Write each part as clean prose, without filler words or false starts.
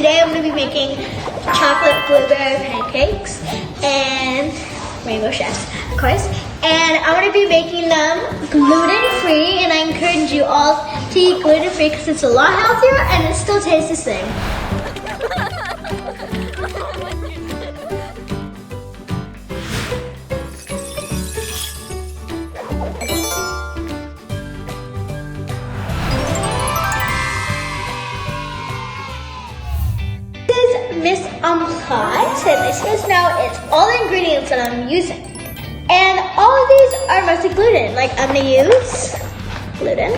today I'm going to be making chocolate blueberry pancakes and rainbow chefs, of course. And I'm going to be making them gluten-free, and I encourage you all to eat gluten-free because it's a lot healthier and it still tastes the same. Miss Untitled, and this is now it's all the ingredients that I'm using. And all of these are mostly gluten. Like I'm gonna use gluten.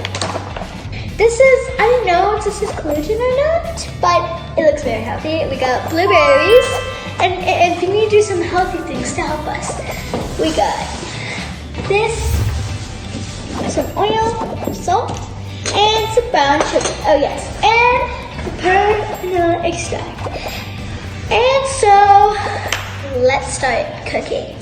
This is, I don't know if this is gluten or not, but it looks very healthy. We got blueberries, and we need to do some healthy things to help us. We got this, some oil, salt, and some brown sugar. Oh yes, and vanilla extract. And so, let's start cooking.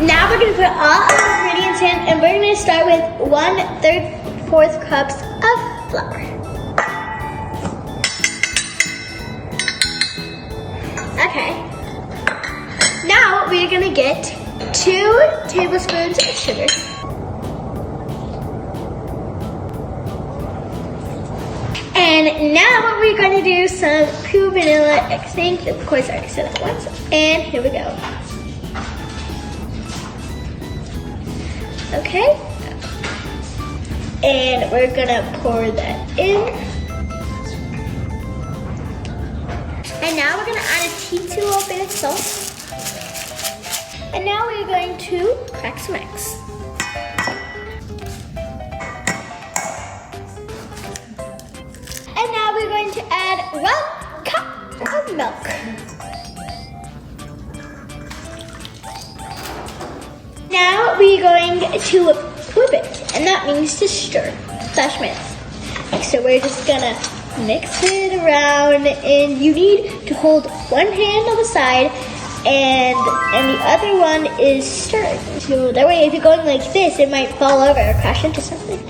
Now we're gonna put all our ingredients in, and we're gonna start with 1/3 cups of flour. Okay. Now we're gonna get 2 tablespoons of sugar. And now what we're going to do some pure vanilla extract. Of course, I already said it once. And here we go. Okay. And we're gonna pour that in. And now we're gonna add a teensy little bit of salt. And now we're going to crack some eggs. And now we're going to add 1 cup of milk. Now we're going to whip it, and that means to stir / mix. So we're just gonna mix it around, and you need to hold one hand on the side, and the other one is stirring. So that way, if you're going like this, it might fall over or crash into something.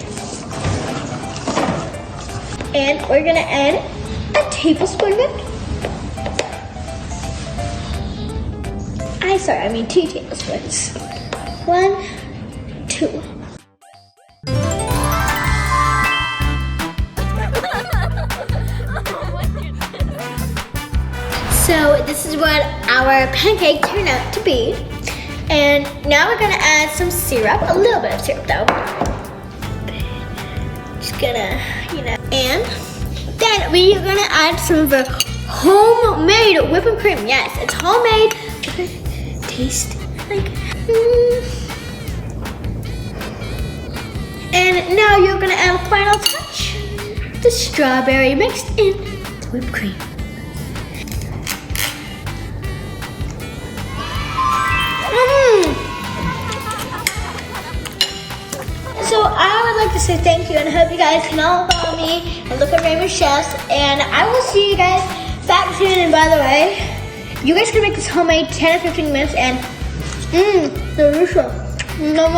And we're gonna add a tablespoon of milk. I mean 2 tablespoons. 1, 2. So this is what our pancake turned out to be. And now we're gonna add some syrup, a little bit of syrup though. Just gonna, and then we are gonna add some of our homemade whipping cream. Yes, it's homemade. Taste like. And now you're gonna add a final touch: the strawberry mixed in the whipped cream. So I would like to say thank you, and I hope you guys can all follow me and look at Rainbow Chefs, and I will see you guys back soon. And by the way, you guys can make this homemade 10 or 15 minutes, and delicious. No.